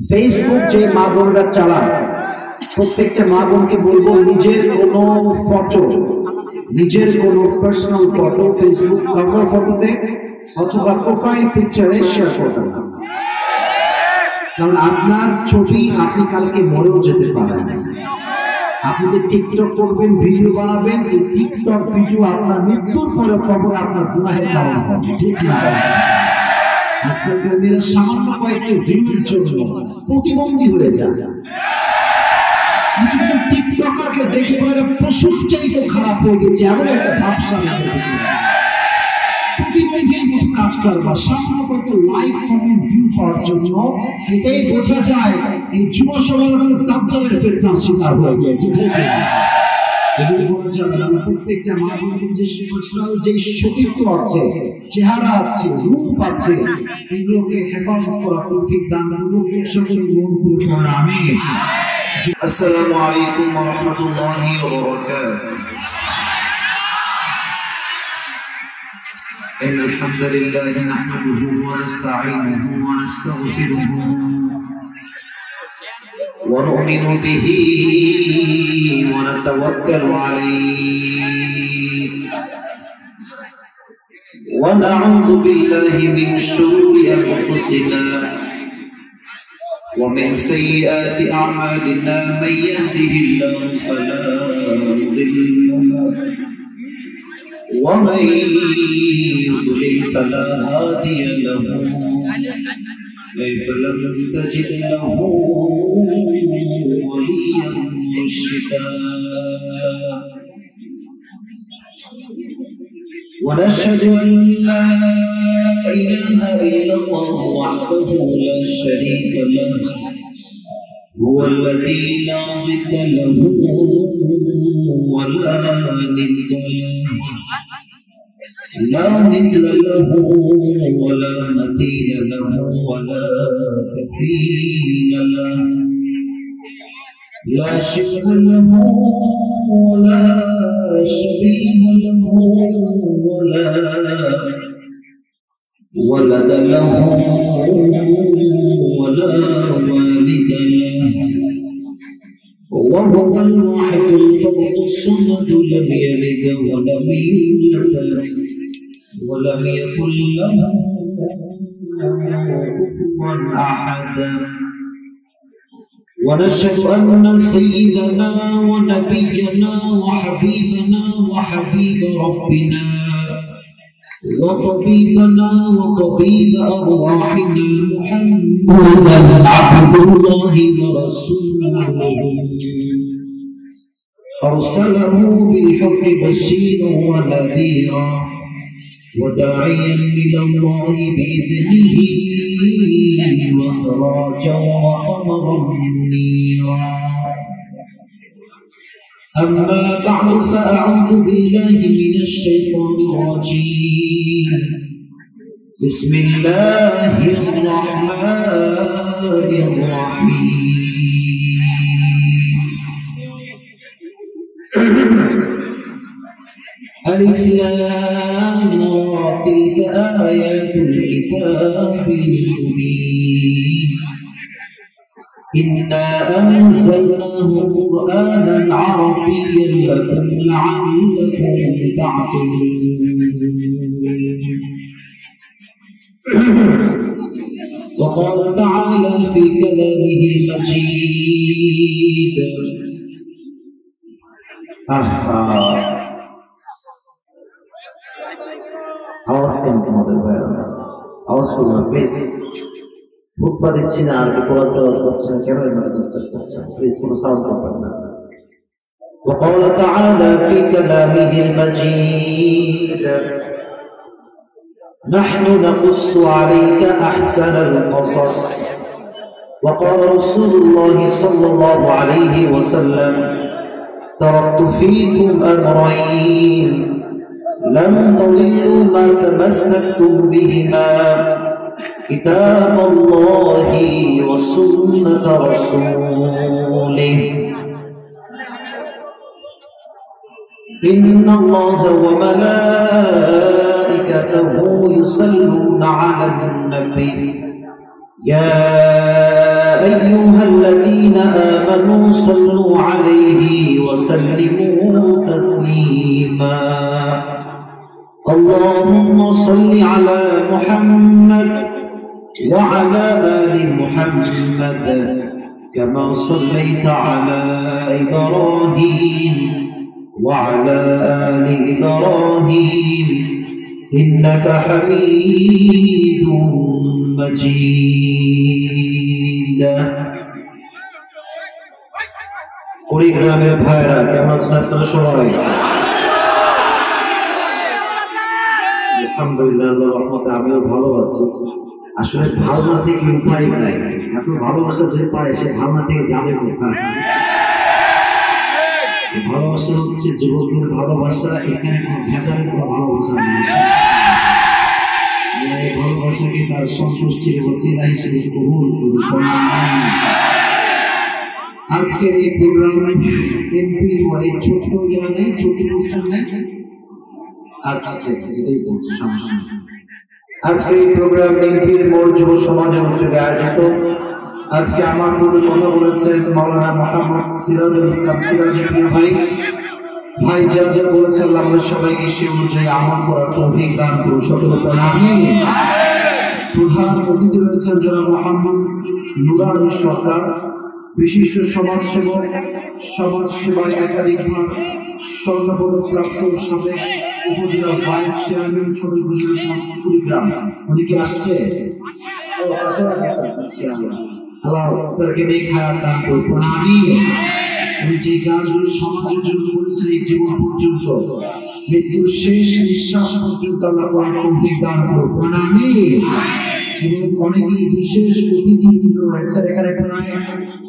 Facebook যে মা বোনরা চালান, প্রত্যেকটা মা বোনকে বলবো নিজের কোনো ফটো, নিজের কোনো পার্সোনাল ফটো ফেসবুক কভার ফটোতে অথবা প্রোফাইল পিকচারে শেয়ার করবেন না। কারণ আপনার ছবি আপনি কালকে মরেও যেতে পারেন। আপনি যে টিকটক করবেন, ভিডিও বানাবেন, এই টিকটক ভিডিও আপনার মৃত্যুর পরে কবর আপনার গুনাহের কারণ হবে, ঠিক না? আজকালকার মেয়েরা সামান্য কয়েকটি ভিডিওর জন্য প্রতিবন্ধী হয়ে যায়। কিছু টিকটকারকে দেখে বলে পশুর চাইতে খারাপ হয়ে গেছে, এমন একটা ভাবসা প্রতিবন্ধীর মতো কাজ করবা সামান্য কয়েকটা লাইক কমেন্ট ভিউ পাওয়ার জন্য। এটাই বোঝা যায় এই যুব সমাজ দাজ্জালের ফিতনার শিকার হয়ে গেছে। এগুলো বলা যাবে না। প্রত্যেকটা মা বোনের যে পার্সোনাল যে সতীত্ব আছে, চেহারা আছে, রূপ আছে, এগুলোকে হেফাজত করা তৌফিক দান করুন। সকলে মন খুলে পড়ুন আমিন। আসসালামু আলাইকুম ওয়া রাহমাতুল্লাহি ওয়া বারাকাতুহু। إن الحمد لله نحمده ونستعينه ونستغفره ونؤمن به ونتوكل عليه ونعوذ بالله من شرور أنفسنا ومن سيئات أعمالنا من يهده الله فلا مضل له ومن يضلل فلا هادي له فلن تجد له وليا مرشدا ونشهد أن لا إله إلا الله وحده لا شريك له هو الذي لا ضد له ولا ند له لا مثل له ولا مثيل له ولا كفيل له لا شبه له ولا شبيه له ولا ولد له ولا والد له وهو الواحد الفرد الصمد لم يلد ولم يولد ولم يكن له كفوا أحد ونشهد أن سيدنا ونبينا وحبيبنا وحبيب ربنا وطبيبنا وطبيب أرواحنا محمدا عبد الله ورسوله أرسله بالحق بشيرا ونذيرا وداعيا إلى الله بإذنه وسراجا وقمرا منيرا أما بعد فأعوذ بالله من الشيطان الرجيم بسم الله الرحمن الرحيم ألف لام را تلك آيات الكتاب المبين إنا أنزلناه قرآنا عربيا لكم لعلكم تعقلون وقال تعالى في كلامه المجيد আওয়াজ কেন তোমাদের ভাইয়া? আওয়াজ করবো প্লিজ। খুতবা দিচ্ছি না, আর কোরআন তেলাওয়াত করছি না, কেন এর মধ্যে ডিস্টার্ব করছেন? প্লিজ কোনো সাউন্ড করবেন না। وقال تعالى في كلامه المجيد نحن نقص عليك أحسن القصص وقال رسول الله صلى الله عليه وسلم تركت فيكم أمرين لم تضلوا ما تمسكتم بهما كتاب الله وسنة رسوله إن الله وملائكته يصلون على النبي يا الذين آمنوا صلوا عليه وسلموا تسليما اللهم صل على محمد وعلى آل محمد كما صليت على إبراهيم وعلى آل إبراهيم إنك حميد مجيد কুড়িগ্রামের ভাইরা কেমন আছেন আপনারা সবাই? আলহামদুলিল্লাহ, আল্লাহর রহমতে আমিও ভালো আছি। আসলে ভাবনা থেকে উপায় নাই, এত ভালোবাসা যে পায় সে ভাবনা থেকে যাবে কোথায়? ভালোবাসা হচ্ছে যুবকদের ভালোবাসা, এখানে কোনো ভেজালের কোনো ভালোবাসা নেই। এই ভালোবাসাকে তার সন্তুষ্টির ওসিলা হিসেবে কবুল করুন। আজকের এই প্রোগ্রামে এমপি মানে ছোট ইয়া নেই, ছোট অনুষ্ঠান নেই। আচ্ছা ঠিক আছে, এটাই বলছি, সমস্যা নেই। আজকে এই প্রোগ্রাম এমপির মোড় যুব সমাজের উদ্যোগে আয়োজিত। আজকে আমার পূর্বে কথা বলেছেন মাওলানা মোহাম্মদ সিরাজুল ইসলাম সিরাজি ভাই। ভাই যা যা বলেছেন আমরা সবাইকে সে অনুযায়ী আমল করার তৌফিক দান করুন, সকলে আমিন। প্রধান অতিথি রয়েছেন জনাব মোহাম্মদ নুরানী সরকার, বিশিষ্ট সমাজসেবক, সমাজ সেবায় একাধিকবার স্বর্ণপদক প্রাপ্ত সাবেক উপজেলা ভাইস চেয়ারম্যান কুড়িগ্রাম। উনি কি আসছে? আল্লাহ স্যারকে দেখায় দান করুন, আমিন। উনি যে কাজগুলো সমাজের জন্য করেছেন এই জীবন পর্যন্ত, মৃত্যুর শেষ নিঃশ্বাস পর্যন্ত আল্লাহ তৌফিক দান করুন, আমিন। এবং অনেকেই বিশেষ অতিথিবৃন্দ রয়েছে, এখানে প্রায়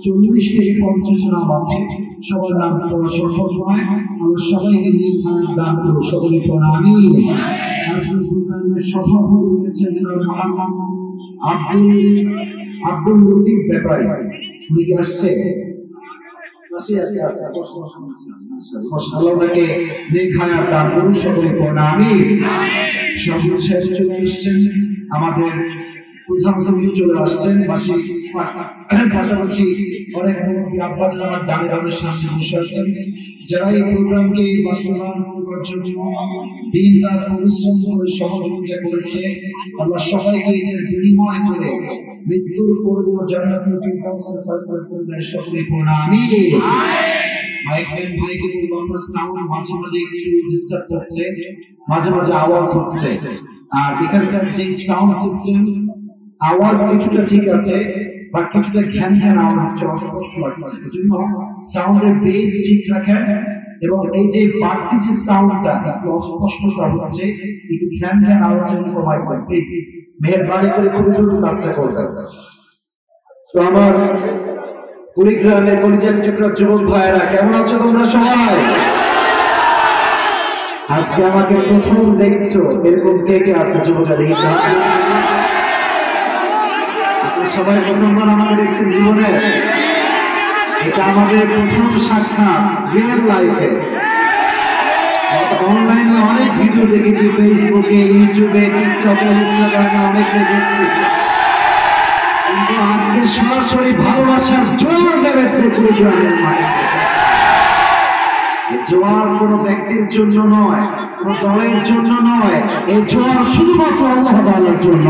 40 থেকে 50 নাম আছে, সবার নাম পড়া সম্ভব নয়, আমরা সবাইকে নিয়ে দান করব, সকলে পড়া আমিন। আজকের প্রোগ্রামের সভাপতি রয়েছেন জনাব মোহাম্মদ আব্দুল লতিফ ব্যাপারী। উনি কি আসছে? আল্লাহকে নেখায়া দান করুন, সকলে পড়া আমিন। সর্বশেষে চলে এসেছেন আমাদের প্রধানমন্ত্রী, চলে আসছেন পাশাপাশি অনেক মুরব্বী আব্বাস আমার ডানে ডানের সামনে বসে আছেন, যারা এই প্রোগ্রামকে বাস্তবায়ন করার জন্য দিন রাত পরিশ্রম করে সহযোগিতা করেছে। আল্লাহ সবাইকে এটার বিনিময় করে মৃত্যুর পর যেন জান্নাতুল ফিরদাউসের ফয়সালা করে দেয়, সকলে পড়ুন আমিন। মাইকম্যান ভাইকে বলবো আপনার সাউন্ড মাঝে মাঝে একটু ডিস্টার্ব করছে, মাঝে মাঝে আওয়াজ হচ্ছে। আর এখানকার যে সাউন্ড সিস্টেম, আওয়াজ কিছুটা ঠিক আছে বাট কিছুটা ঘ্যান ঘ্যান আওয়াজ হচ্ছে, অস্পষ্ট লাগছে। এজন্য সাউন্ডের বেস ঠিক রাখেন এবং এই যে বাড়তি যে সাউন্ডটা একটু অস্পষ্টতা হচ্ছে, একটু ঘ্যান ঘ্যান আওয়াজ কমাইবেন প্লিজ, মেহেরবানি করে খুব দ্রুত কাজটা করবেন। তো আমার কুড়িগ্রামের কলিজার টুকরা যুবক ভাইয়েরা কেমন আছো তোমরা সবাই? আজকে আমাকে প্রথম দেখছো, এরকম কে কে আছে যুবকরা? দেখি সবাই প্রথমবার আমাকে দেখছেন জীবনে, এটা আমাদের প্রথম সাক্ষাৎ রিয়েল লাইফে। অনলাইনে অনেক ভিডিও দেখেছি, ফেসবুকে, ইউটিউবে, টিকটকে, ইনস্টাগ্রামে অনেক দেখেছি, কিন্তু আজকে সরাসরি ভালোবাসার জোয়ার নেমেছে কুড়িগ্রামের মাঠে। জোয়ার কোনো ব্যক্তির জন্য নয়, কোনো দলের জন্য নয়, এই জোয়ার শুধুমাত্র আল্লাহ তাআলার জন্য।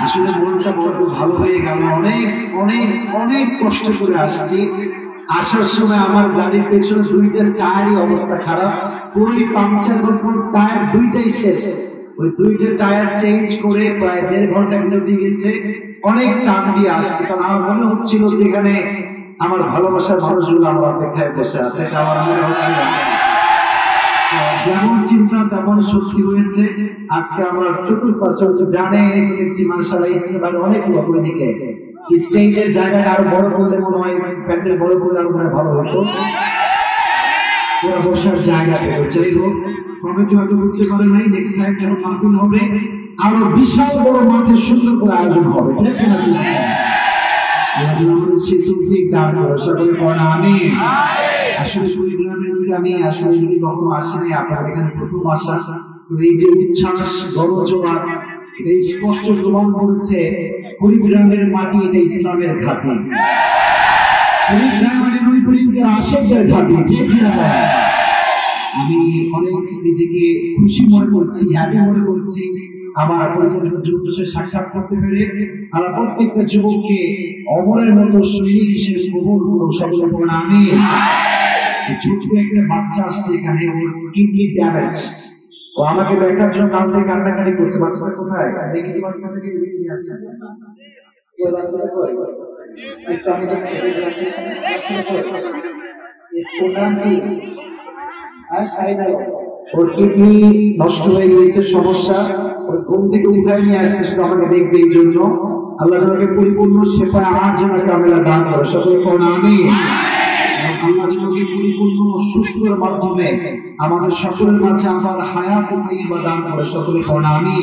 আসলে মনটা বড় ভালো হয়ে গেল, অনেক অনেক অনেক কষ্ট করে আসছি। আসার সময় আমার গাড়ির পেছনে দুইটা টায়ারই অবস্থা খারাপ, পুরোই পাংচার, টায়ার দুইটাই শেষ। ওই দুইটা টায়ার চেঞ্জ করে প্রায় 1.5 ঘন্টা বিরতি গেছে, অনেক টান দিয়ে আসছে, কারণ আমার মনে হচ্ছিল যেখানে আমার ভালোবাসার মানুষগুলো আমার অপেক্ষায় বসে আছে, এটা আমার মনে হচ্ছিল। যেমন চিন্তা তেমন সত্যি হয়েছে। আজকে আমরা চতুর্পাশে জানে দেখছি মাশাআল্লাহ ইসলামের অনেক লোক ওইদিকে, স্টেজের জায়গাটা আরো বড় করলে মনে হয়, প্যান্ডেল বড় করলে আরো ভালো হতো, বসার জায়গা পেতো। যাই হোক, কমিটি হয়তো বুঝতে পারে নাই, নেক্সট টাইম যখন মাহফিল হবে আরো বিশাল বড় মাঠে সুন্দর করে আয়োজন হবে, ঠিক না? আমাদের সেই তৌফিক দান করো, সকলে পড়া আমিন। আসলে কুড়িগ্রামের দিকে আমি আসলে কখনো আসিনি, আপনাদের এখানে প্রথম আসা। এই যে উচ্ছ্বাস, গণজোয়ার, এটা স্পষ্ট প্রমাণ করেছে কুড়িগ্রামের মাটি এটা ইসলামের ঘাঁটি। কুড়িগ্রাম মানে ওই কুড়িগ্রামের আশেকের ঘাঁটি, ঠিক না? আমি অনেক নিজেকে খুশি মনে করছি, হ্যাপি মনে করছি আমার পরিচালিত যুবকদের সাক্ষাৎ করতে পেরে। আর প্রত্যেকটা যুবককে অমরের মতো সৈনিক হিসেবে কবুল করো, সকলে বলুন আমিন। ছোট্ট একটা বাচ্চা আসছে এখানে, ওর কিডনি ড্যামেজ, ও আমাকে দেখার জন্য কাল থেকে কান্নাকাটি করছে। বাচ্চাটা কোথায় দেখেছি? বাচ্চাটাকে নিয়ে আসেন। ওই বাচ্চাটা কই? একটু আমি যাচ্ছি, বাচ্চাটা কই? ওর নাম কি? ওর কিডনি নষ্ট হয়ে গিয়েছে, সমস্যা। ওর ঘুম থেকে উঠায় নিয়ে আসছে শুধু আমাকে দেখবে এই জন্য। আল্লাহ তোমাকে পরিপূর্ণ শেফা আমার জন্য কামেলা দান করে, সকলে কোন আমি আল্লাহ তোমাকে পরিপূর্ণ সুস্থর মাধ্যমে আমাদের সকলের মাঝে আমার হায়াত তাইয়্যিবা দান করে, সকলে কোন আমি।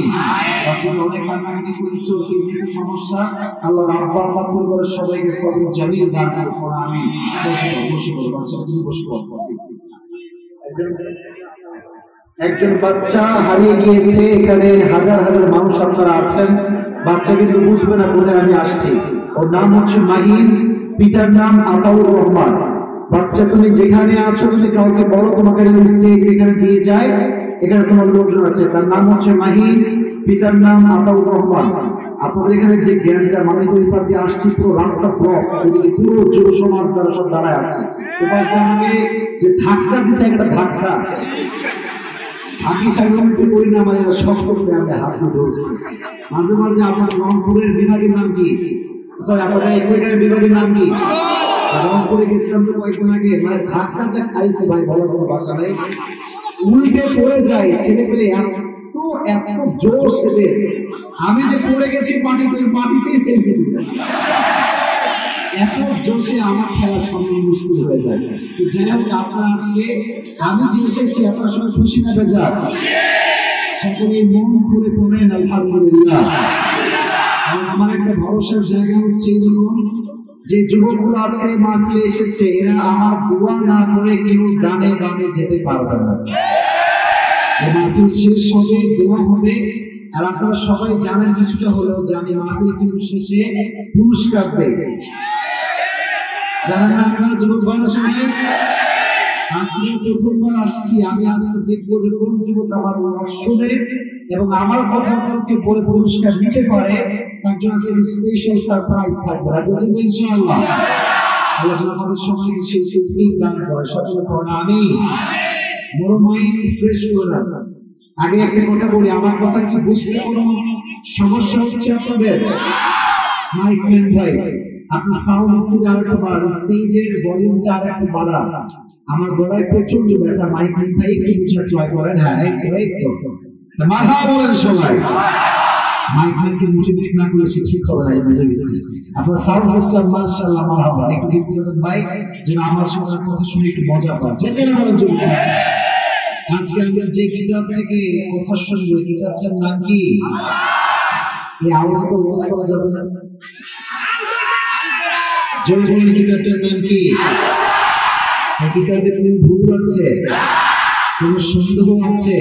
বাচ্চাটা অনেক কান্নাকাটি করেছে, ওর কিডনির সমস্যা। আল্লাহ আব্বা আম্মা পরিবারের সবাইকে সবর জামিল দান করে, কোন আমি। বসে পড়ো বাচ্চাটা, তুমি বসে পড়ো। একজন বাচ্চা হারিয়ে গিয়েছে, এখানে হাজার হাজার মানুষ আপনারা আছেন। বাচ্চা কিন্তু বুঝবে না কোথায় আমি আসছি। ওর নাম হচ্ছে মাহিন, পিতার নাম আতাউর রহমান। বাচ্চা তুমি যেখানে আছো তুমি কাউকে বলো তোমাকে স্টেজ এখানে দিয়ে যায়, এখানে তোমার লোকজন আছে। তার নাম হচ্ছে মাহিন, পিতার নাম আতাউর রহমান। আপনাদের এখানে যে জ্ঞানটা মানে ওই পার দিয়ে আসছি, পুরো রাস্তা ব্লক, ওইদিকে পুরো যুব সমাজ দ্বারা সব দাঁড়ায় আছে। আমাকে যে ধাক্কা দিচ্ছে, একটা ধাক্কা সব করতে আমি হাত ধরছি। মাঝে মাঝে আপনার রংপুরের বিভাগের নাম কি? আপনাদের এখানকার বিভাগের নাম কি? রংপুরে গেছিলাম তো কয়েকদিন আগে, মানে ধাক্কা যা খাইছে ভাই বলার কোনো ভাষা নেই। উল্টে পড়ে যায় ছেলে পেলে, এত জোশ এদের। আমি যে পড়ে গেছি মাটিতে, মাটিতেই সেলফি দিতে, এত জোশে আমার খেলার সময় মুশকিল হয়ে যায়। যাই হোক, আপনারা আজকে আমি যে এসেছি আপনার সবাই খুশি না বেজা? সকলে মন করে পড়েন আলহামদুলিল্লাহ। আমার একটা ভরসার জায়গা হচ্ছে যে যুবকগুলো আজকে মাহফিলে এসেছে, এরা আমার দোয়া না করে কেউ গানে গানে যেতে পারবে না। মাহফিল শেষ হবে, দোয়া হবে। আর আপনারা সবাই জানেন কিছুটা হলেও যে আমি মাহফিল কিন্তু শেষে পুরস্কার দেই, জানেন না আপনারা যুবক ভাইরা সবাই? আজকে প্রথমবার আসছি, আমি আজকে দেখবো যে কোন যুবক আমার শুনে এবং আমার কথাকে বলে পুরস্কার নিতে পারে। তার জন্য আজকে স্পেশাল সারপ্রাইজ থাকবে, বুঝলেন তো? ইনশাআল্লাহ আল্লাহ যেন আমাদের সবাইকে সেই তৌফিক দান করে, সকলে পড়া আমি বড় মাইন্ড ফ্রেশ করে না। আগে একটা কথা বলি, আমার কথা কি বুঝতে কোনো সমস্যা হচ্ছে আপনাদের? মাইকম্যান ভাই, আপনার সাউন্ড স্টেজ আর একটু বাড়ান, স্টেজের ভলিউমটা আর একটু বাড়ান। আমার গলায় প্রচন্ড ব্যথা। মাইকম্যান ভাই একটু বুঝার ট্রাই করেন। হ্যাঁ, একটু মাথা বলেন সবাই। মাইকম্যানকে মোটিভেট না করলে সে ঠিক হবে না, বুঝে গেছি। আপনার সাউন্ড সিস্টেম মাশাআল্লাহ মারহাবা, একটু ঠিক করেন ভাই, যেন আমার শোনার কথা শুনে একটু মজা পান। যেখানে বলেন চলুন। আজকে আমরা যে কিতাব থেকে কথা শুনবো, কিতাবটার নাম কি? এই আওয়াজ তো লস করা যাবে না। জনগণের কিতাবটার নাম কি? এই কিতাবে কোন ভুল আছে, কোন সন্দেহ আছে?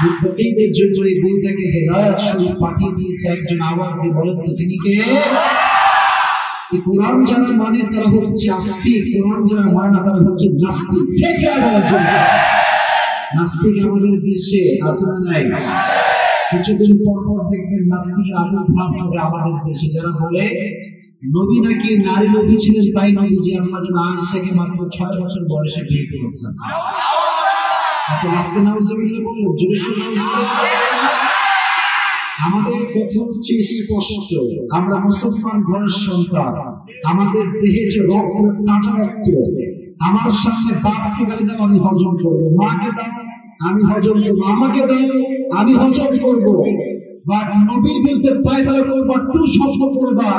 মুত্তাকিদের জন্য এই বইটাকে হেদায়েত স্বরূপ পাঠিয়ে দিয়েছে একজন। আওয়াজ দিয়ে বলেন তো তিনি কে? এই কোরআন যারা মানে তারা হচ্ছে আস্তিক, কোরআন যারা মানে না তারা হচ্ছে নাস্তিক। ঠিক আছে? নাস্তিক আমাদের দেশে আছে না নাই? কিছুদিন পর পর দেখবেন নাস্তিকের আবির্ভাব হবে আমাদের দেশে, যারা বলে নবী নাকি নারী নবী ছিলেন, তাই নবী যে আল্লাহ যেন আয়েশাকে মাত্র 6 বছর বয়সে বিয়ে করেছেন। এত আস্তে নাউজুবিল্লাহ বললেন, জোরে শুনে আমাদের কথা হচ্ছে স্পষ্ট, আমরা মুসলমান ঘরের সন্তান, আমাদের দেহে যে রক্ত, তাজা রক্ত। আমার সামনে বাপকে গালি দাও, আমি হজম করবো। মাকে দাও, আমি হজম করবো। আমাকে দাও, আমি হজম করবো। বা নবী বলতে পায়তারা করবা, টু শব্দ করবা,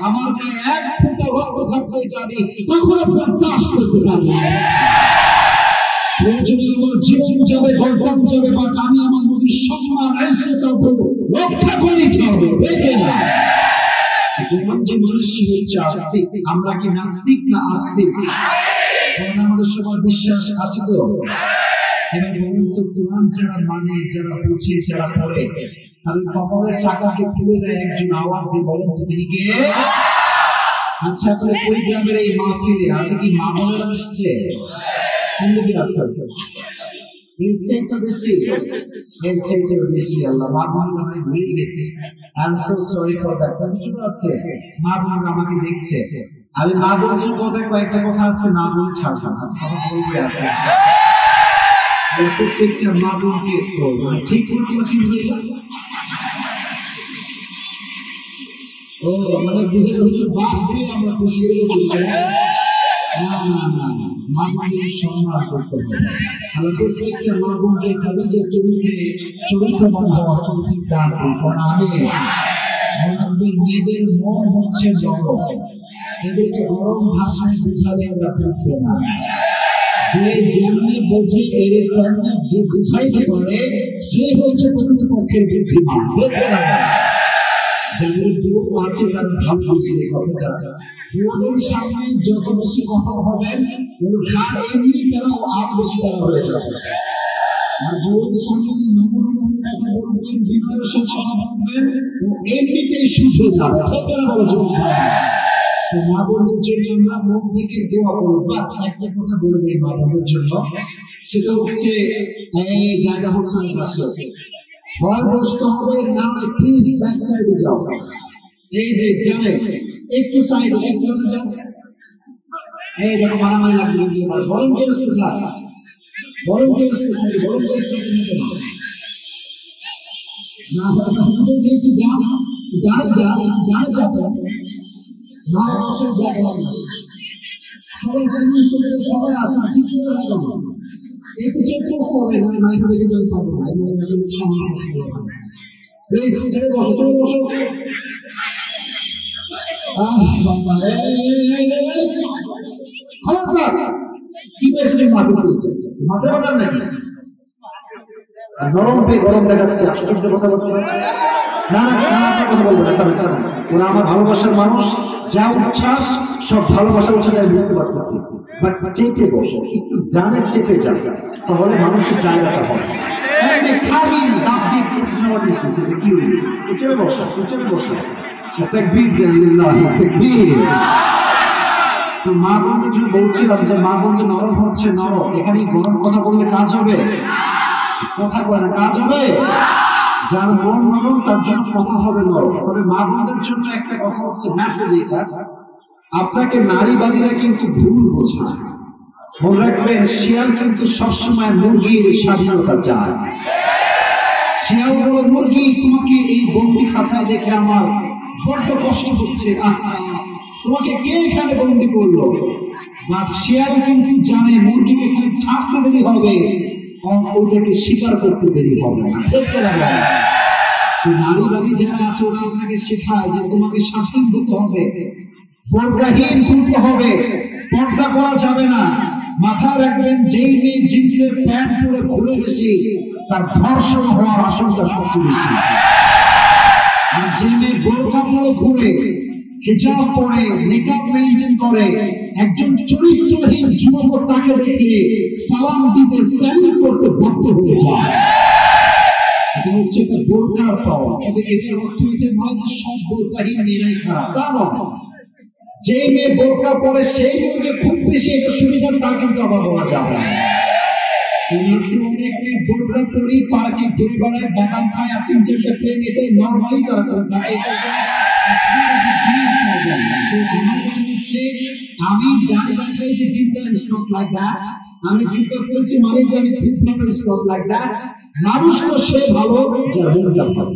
আমার গায়ে 1 ফোঁটা রক্ত থাকবে, আমি কখনো বরদাস্ত করতে পারবো না। প্রয়োজনে আমার জীবন যাবে, গর্দান যাবে, বাট আমি আমার নবীর সম্মান রক্ষা করেই ছাড়বো। দেখে না যে মানুষ হচ্ছে আস্তিক, আমরা কি নাস্তিক না আস্তিক? আমাদের সবার বিশ্বাস আছে তো? এবং কোরআন যারা মানে, যারা বুঝে, যারা পড়ে, আর ওই কপালের চাকাকে খুলে দেয় একজন, আওয়াজ দিয়ে বলেন তো দেখি কে? আচ্ছা, আপনাদের ওই গ্রামের এই মাহফিলে আছে কি মা বোনেরা আসছে? কি আছে? এর চাইতে বেশি, এর চাইতে বেশি আল্লাহ মা বোনরা আমি ভুলে গেছি। I am so sorry for that. কিছু আছে মা বোনরা আমাকে দেখছে, আমি মা বোনদের কথা কয়েকটা কথা আছে মা বোন ছাড়বো, আজকে কথা বলবে আজকে প্রত্যেকটা মা বোনকে ঠিক ও মানে বুঝে বাস দিয়ে আমরা খুশি হয়ে না না না, মা বোনকে সম্মান করতে হবে। আমরা প্রত্যেকটা মা বোনকে তাদের যে চরিত্রবান হওয়ার তৌফিক দান করুন। আমি মেয়েদের মন হচ্ছে নরম, এদেরকে গরম ভাষায় বুঝালে আমরা বুঝতে না, যে যেমনি বোঝে এর তেমনি যে বুঝাইতে পারে সে হচ্ছে প্রকৃতপক্ষের বুদ্ধিমান। যাদের বউ আছে তারা ভাব বুঝলে কথা জানে, বউদের সামনে যত বেশি কথা হবেন এমনি তারাও আরো বেশি তারা হয়ে যাবে। আর বউদের সামনে নমনীয় কথা বলবেন, বিনয়ের সাথে কথা বলবেন, ও এমনিতেই শুধরে যাবে। মা বোনদের জন্য আমরা মন থেকে দোয়া করবো। বাট একটা কথা বলবো এই মা বোনদের জন্য, সেটা হচ্ছে এই জায়গা হচ্ছে পাশে ভয় বসতে হবে না, প্লিজ ব্যাক সাইডে যাও। এই যে জানে একটু সাইডে একটু যাও। এই দেখো মারামারি লাগবে, বলেন কে কোথায়, বলেন কে কোথায়, বলেন কে না যে একটু গান গানে যা গানে যা নয় বছর জায়গা সবাই সবাই আছে ঠিক একটু চেক করতে হবে না, না এখানে কিন্তু পাবো না, ছেড়ে বসো চলে বসো। কি পেয়েছে মাছের বাজার নাকি নরম পেয়ে গরম দেখাচ্ছে? আশ্চর্য কথা বলতে পারছে না, না কথা বলবো না। ওরা আমার ভালোবাসার মানুষ, যা উচ্ছ্বাস সব ভালোবাসা উচ্ছ্বাস আমি বুঝতে পারতেছি। বাট চেপে বসো, একটু জানে চেপে যাও, তাহলে মানুষের জায়গাটা হয়। খালি ডাব দিয়ে চেপে বসো, চেপে বসো। মা বোনকে যদি বলছিলাম যে মা বোনকে নরম হচ্ছে নরম, এখানে গরম কথা বললে কাজ হবে? কথা বলে কাজ হবে? যার মন নরম তার জন্য কথা হবে নরম। তবে মা বোনদের জন্য একটা কথা হচ্ছে মেসেজ এটা, আপনাকে নারীবাদীরা কিন্তু ভুল বোঝায়। মনে রাখবেন শিয়াল কিন্তু সবসময় মুরগির স্বাধীনতা চায়। শিয়াল বলে মুরগি তোমাকে এই বন্দি খাঁচায় দেখে আমার বড্ড কষ্ট হচ্ছে, তোমাকে কে এখানে বন্দি করলো? বাট শিয়াল কিন্তু জানে মুরগিকে এখানে ছাড়তে দেরি হবে, ওদেরকে স্বীকার করতে দেরি হবে না। নারীবাদী যারা আছে ওরা আপনাকে শেখায় যে তোমাকে স্বাধীন হতে হবে, বোরকাহীন করতে হবে, পর্দা করা যাবে না। মাথায় রাখবেন যেই মেয়ে জিন্সের প্যান্ট পরে ঘুরে বেশি তার ধর্ষণ হওয়ার আশঙ্কা সবচেয়ে বেশি। আর যে মেয়ে বোরকা পরে ঘুরে, হিজাব পরে, নিকাব মেইনটেইন করে, একজন চরিত্রহীন যুবক তাকে দেখে সালাম দিতে স্যালুট করতে বাধ্য হয়ে যায়। এটা হচ্ছে একটা বোরকার পাওয়া। তবে এটার অর্থ এটা নয় যে সব বোরকাহীন মেয়েরাই খারাপ, তা নয়। যে মেয়ে বোরকা পরে সেই মেয়ে যে খুব বেশি এটা সুবিধা তা কিন্তু আবার বলা যাবে না। অনেক মেয়ে বোরকা পরেই পার্কে ঘুরে বেড়ায়, বাদাম খায়, আর 3-4টা প্লেন, এটাই নর্মালি তারা করে থাকে। আমি গাড়ি দেখাই যে দিনদার ইজ নট লাইক দ্যাট, আমি জুতা পরেছি মানে যে আমি fitness is not like that. মানুষ তো সে ভালো যার মনটা ভালো,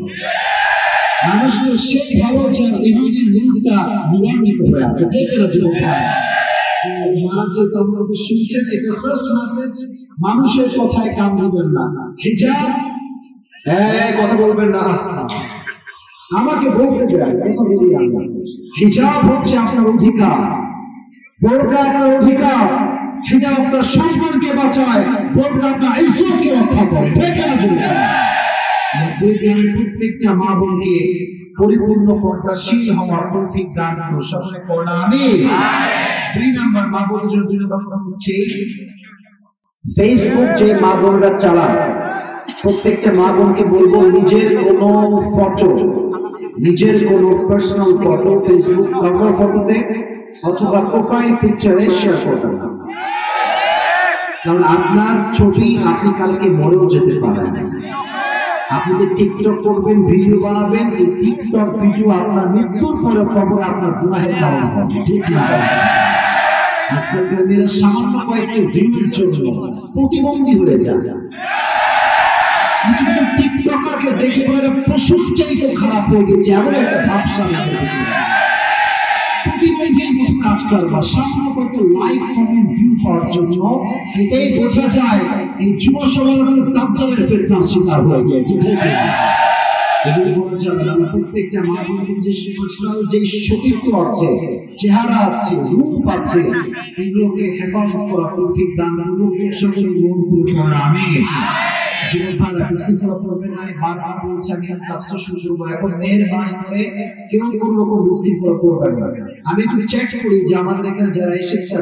মানুষ তো সে ভালো যার ইমানের মনটা নিরান্বিত হয়ে আছে। যেটা জীবন যে তোমরা শুনছেন এটা ফার্স্ট মেসেজ, মানুষের কথায় কান দিবেন না। হিজাব কথা বলবেন না, আমাকে বলতে দেয় কথা বলি না। হিজাব হচ্ছে আপনার অধিকার, বোরকা আপনার অধিকার। হিজাব আপনার সম্মানকে বাঁচায়, বোরকা আপনার ইজ্জতকে রক্ষা করে। প্রত্যেকটা মা বোনকে পরিপূর্ণ পর্দাশীল হওয়ার তৌফিক দান করুন, সকলে পড়া আমিন। 2 নাম্বার মা বোনদের জন্য কথা হচ্ছে ফেসবুক যে মা বোনরা চালায় প্রত্যেকটা মা বোনকে বলবো নিজের কোনো ফটো, নিজের কোনো পার্সোনাল ফটো ফেসবুক কভার ফটোতে অথবা প্রোফাইল পিকচারে শেয়ার করবেন না। কারণ আপনার ছবি আপনি কালকে মরেও যেতে পারেন। আপনি যে টিকটক করবেন, ভিডিও বানাবেন, এই টিকটক ভিডিও আপনার মৃত্যুর পরে কবরে আপনার গুনাহের কারণ হবে, ঠিক না? আজকালকার মেয়েরা সামান্য কয়েকটি ভিডিওর জন্য প্রতিবন্ধী হয়ে যায়। কিছু কিছু টিকটকারকে দেখে ওনারা পশুর চাইতে খারাপ হয়ে গেছে, এমন একটা ভাবসা প্রতিবন্ধীর মতো কাজ করবা সামান্য কয়েকটা লাইক কমেন্ট ভিউ পাওয়ার জন্য। এটাই বোঝা যায় এই যুব সমাজ দাজ্জালের ফিতনার শিকার হয়ে গেছে। এগুলো বলা যাবে না। প্রত্যেকটা মা বোনকে যে পার্সোনাল যে সতীত্ব আছে, চেহারা আছে, রূপ আছে, এগুলোকে হেফাজত করা তৌফিক দান করুন। সকলে মন খুলে পড়া আমিন। জীবন ভালো বিশৃঙ্খলা করবেন না। আমি বারবার বলছি, আমি ক্লাসটা শুরু করবো এখন। মেহেরবানি করে কেউ কোনো রকম বিশৃঙ্খলা করবেন না। আমি একটু চেক করি যে আমাদের এখানে যারা এসেছে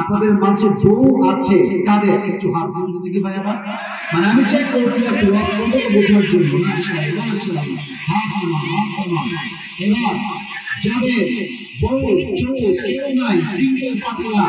আপনাদের মাঝে বউ আছে কাদের, একটু হাত তুলুন দেখি ভাই আমার। মানে আমি চেক করছি বোঝার জন্য। এবার যাদের বউ চৌ কেউ নাই, সিঙ্গেল পাতলা,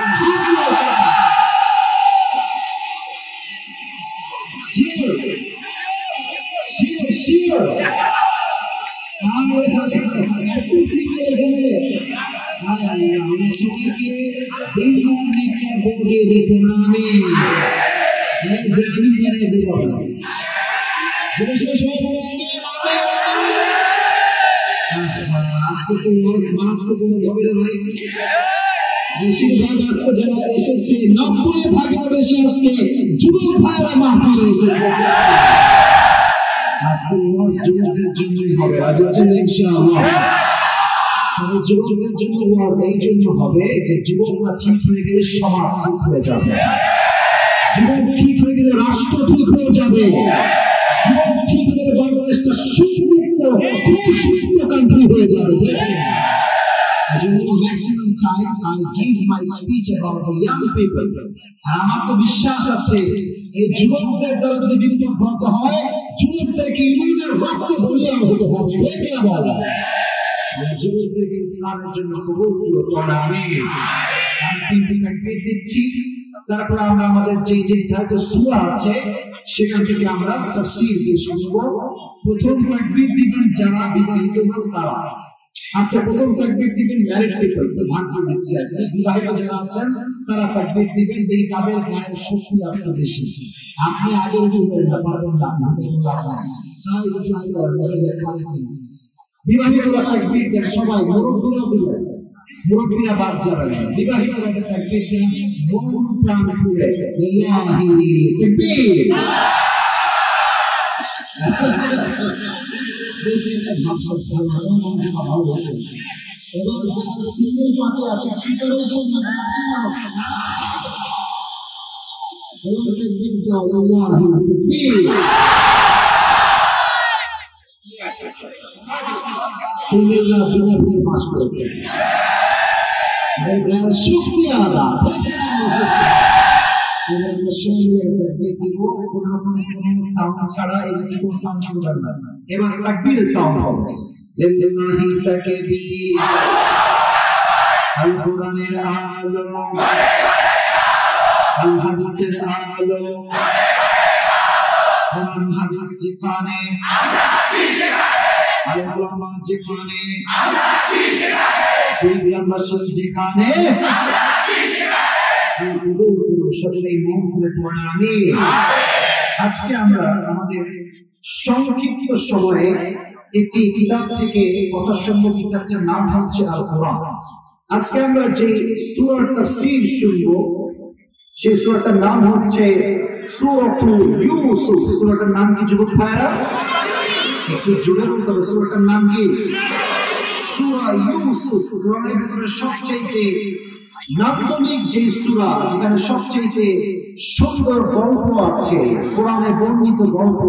যারা এসেছে 90% বেশি আজকে যুবক ভাইরা মাহফিলে এসেছে। আজকে ওয়াজ যুবকদের জন্যই হবে, রাজি আছেন ইনশাআল্লাহ? তবে যুবকদের জন্য ওয়াজ এই জন্য হবে যে যুবকরা ঠিক হয়ে গেলে সমাজ ঠিক হয়ে যাবে, যুবক ঠিক হয়ে গেলে রাষ্ট্র ঠিক হয়ে যাবে, যুবক ঠিক হয়ে গেলে বাংলাদেশটা সুস্থ কান্ট্রি হয়ে যাবে। Maximum time I give my speech about the young people. আর আমার তো বিশ্বাস আছে এই যুবকদের দ্বারা যদি বিপ্লব হয়, যুবকদেরকে ইমানের রক্ত বলিয়ান হতে হবে। যুবকদেরকে ইসলামের জন্য কবুল করুন আমিন। আমি তিনটি তাকবীর দিচ্ছি, তারপর আমরা আমাদের যে নির্ধারিত সূরা আছে সেখান থেকে আমরা তাফসীর দিয়ে শুনব। প্রথম তাকবীর দিবেন যারা বিবাহিত নন তারা। আচ্ছা, প্রথম তাকবীর দিবেন ম্যারিড পিপল, ভাগ করে দিচ্ছি আজকে। বিবাহিত যারা আছেন তারা তাকবীর দিবেন, এই তাদের গায়ের শক্তি আছে বেশি। আপনি আগে রেডি হয়ে না পারবেন না, বিবাহিতরা তাকবীর দেন সবাই, মুরব্বীরাও দিবেন, মুরব্বীরা বাদ যাবে না। বিবাহিতরা তাকবীর দেন মন প্রাণ খুলে, লিল্লাহি তাকবীর। এবার যারা সিঙ্গেল পার্টি আছে প্রিপারেশন সিঙ্গেলরা বিনা বিয়ে পাস করেছে, শক্তি আলাদা। এবার তাকবীরের সাউন্ড হবে, লিল্লাহি তাকবীর। আল কোরআনের আলো, আল হাদিসের আলো, কোরআন হাদিস যেখানে, আল উলামা যেখানে, গ্রামবাসী যেখানে, আজকে আমরা আমাদের সংক্ষিপ্ত সময়ে একটি কিতাব থেকে কথা শুনব। কিতাবটার নাম হচ্ছে আল কোরআন। আজকে আমরা যে সূরার তাফসীর শুনব সেই সূরাটার নাম হচ্ছে সূরাতুল ইউসুফ। সূরাটার নাম কি যুবক ভাইরা? একটু জোরে বলতে হবে, সূরাটার নাম কি? সূরা ইউসুফ। কোরআনের ভিতরে সবচেয়ে নান্দনিক যে সূরা, যেখানে সবচেয়ে সুন্দর গল্প আছে, কোরআনে বর্ণিত গল্প,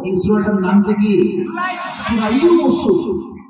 এই সূরাটার নামটা কি? সূরা ইউসুফ।